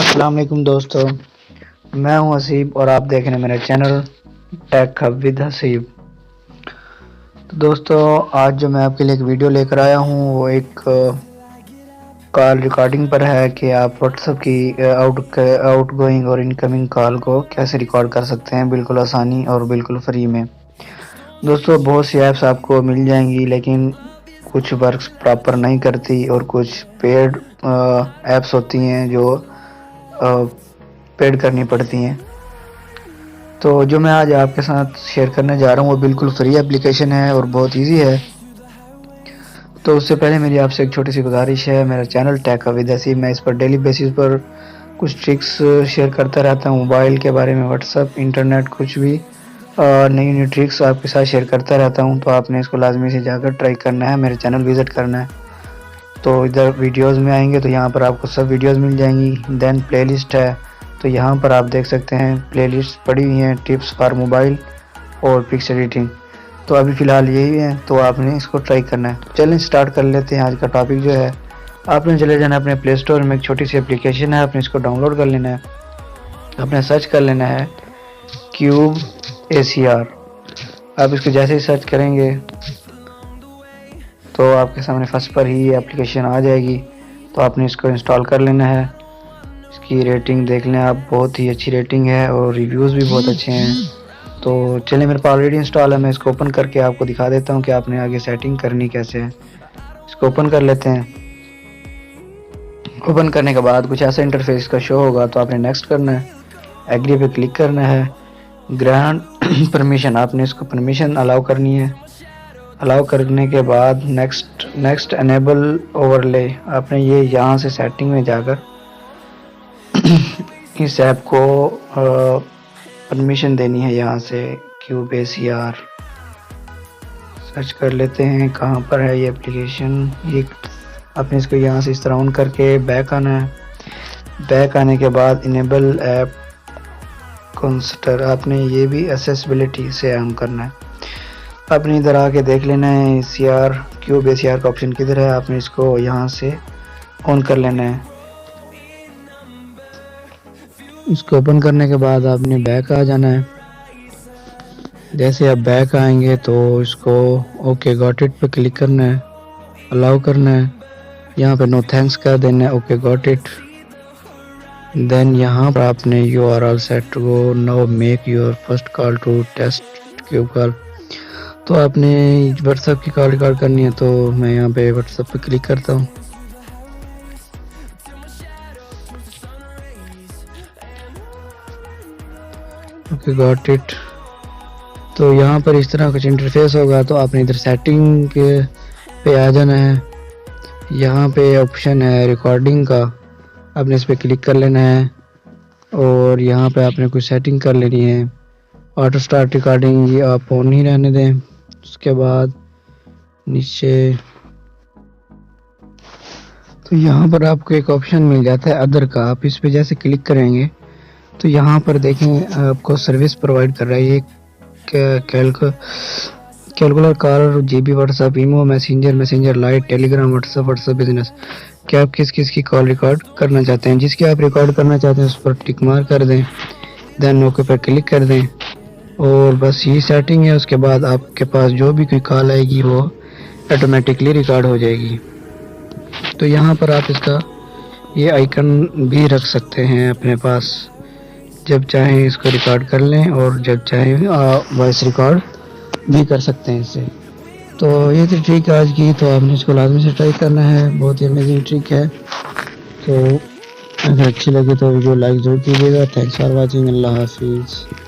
अस्सलाम वालेकुम दोस्तों, मैं हूं हसीब और आप देख रहे हैं मेरा channel tech hub with Haseeb. तो दोस्तों, आज जो मैं आपके लिए एक वीडियो लेकर आया हूं वो एक कॉल रिकॉर्डिंग पर है कि आप व्हाट्सएप की आउटगोइंग और इनकमिंग कॉल को कैसे रिकॉर्ड कर सकते हैं बिल्कुल आसानी और बिल्कुल फ्री में। दोस्तों, बहुत सी ऐप्स आपको मिल जाएंगी लेकिन कुछ वर्क्स प्रॉपर नहीं करती और कुछ पेड ऐप्स होती हैं जो पेड करनी पड़ती हैं। तो जो मैं आज आपके साथ शेयर करने जा रहा हूँ वो बिल्कुल फ्री एप्लीकेशन है और बहुत इजी है। तो उससे पहले मेरी आपसे एक छोटी सी गुजारिश है, मेरा channel tech hub with Haseeb, मैं इस पर डेली बेसिस पर कुछ ट्रिक्स शेयर करता रहता हूँ, मोबाइल के बारे में, व्हाट्सअप, इंटरनेट, कुछ भी नई नई ट्रिक्स आपके साथ शेयर करता रहता हूँ। तो आपने इसको लाजमी से जाकर ट्राई करना है, मेरे चैनल विज़िट करना है। तो इधर वीडियोस में आएंगे तो यहाँ पर आपको सब वीडियोस मिल जाएंगी। देन प्लेलिस्ट है, तो यहाँ पर आप देख सकते हैं प्लेलिस्ट पड़ी हुई हैं, टिप्स फॉर मोबाइल और पिक्चर एडिटिंग। तो अभी फ़िलहाल यही है, तो आपने इसको ट्राई करना है। तो चलें स्टार्ट कर लेते हैं। आज का टॉपिक जो है, आपने चले जाना अपने प्ले स्टोर में, एक छोटी सी एप्लीकेशन है, आपने इसको डाउनलोड कर लेना है। आपने सर्च कर लेना है क्यूब ACR। आप इसको जैसे ही सर्च करेंगे तो आपके सामने फर्स्ट पर ही एप्लीकेशन आ जाएगी। तो आपने इसको इंस्टॉल कर लेना है। इसकी रेटिंग देख लें आप, बहुत ही अच्छी रेटिंग है और रिव्यूज़ भी बहुत अच्छे हैं। तो चलिए, मेरे पास ऑलरेडी इंस्टॉल है, मैं इसको ओपन करके आपको दिखा देता हूँ कि आपने आगे सेटिंग करनी कैसे है। इसको ओपन कर लेते हैं। ओपन करने के बाद कुछ ऐसा इंटरफेस का शो होगा, तो आपने नेक्स्ट करना है, एग्री पे क्लिक करना है। ग्रांट परमिशन, आपने इसको परमिशन अलाउ करनी है। अलाउ करने के बाद नेक्स्ट एनेबल ओवरले, आपने ये यहाँ से सेटिंग में जाकर इस ऐप को परमिशन देनी है। यहाँ से क्यूब ACR सर्च कर लेते हैं, कहाँ पर है ये एप्लीकेशन। ये आपने इसको यहाँ से इस तरह ऑन करके बैक आना है। बैक आने के बाद इनेबल ऐप कंसिडर, आपने ये भी एक्सेसिबिलिटी से ऑन करना है। आपने इधर आके देख लेना है क्यूब ACR का ऑप्शन किधर है, आपने इसको यहाँ से ऑन कर लेना है। इसको ओपन करने के बाद आपने बैक आ जाना है। जैसे आप बैक आएंगे तो इसको ओके गॉट इट पे क्लिक करना है, अलाउ करना है। यहाँ पे नो थैंक्स कर देना है, ओके गॉट इट। देन यहाँ पर आपने you are all set to go, now make your first call to test cube call. तो आपने व्हाट्सएप की कॉल रिकॉर्ड करनी है, तो मैं यहाँ पे व्हाट्सएप पे क्लिक करता हूँ। Okay got it. तो यहाँ पर इस तरह कुछ इंटरफेस होगा, तो आपने इधर सेटिंग के पे आ जाना है। यहाँ पे ऑप्शन है रिकॉर्डिंग का, आपने इस पर क्लिक कर लेना है और यहाँ पे आपने कुछ सेटिंग कर लेनी है। ऑटो स्टार्ट रिकॉर्डिंग ये आप ऑन ही रहने दें। उसके बाद नीचे तो यहाँ पर आपको एक ऑप्शन मिल जाता है अदर का, आप इस पे जैसे क्लिक करेंगे तो यहाँ पर देखें आपको सर्विस प्रोवाइड कर रहा है ये calculator call, GB, WhatsApp, imo, messenger lite, Telegram, WhatsApp business. क्या आप किस किस की कॉल रिकॉर्ड करना चाहते हैं, जिसकी आप रिकॉर्ड करना चाहते हैं उस पर टिक मार कर दें। देन ओके पर क्लिक कर दें और बस ये सेटिंग है। उसके बाद आपके पास जो भी कोई कॉल आएगी वो ऑटोमेटिकली रिकॉर्ड हो जाएगी। तो यहाँ पर आप इसका ये आइकन भी रख सकते हैं अपने पास, जब चाहें इसको रिकॉर्ड कर लें और जब चाहें वॉइस रिकॉर्ड भी कर सकते हैं इससे। तो ये थी ट्रिक आज की, तो आपने इसको लाजमी से ट्राई करना है, बहुत ही अमेजिंग ट्रिक है। तो अगर अच्छी लगी तो वीडियो लाइक जरूर कीजिएगा। Thanks for watching. अल्लाह हाफिज़।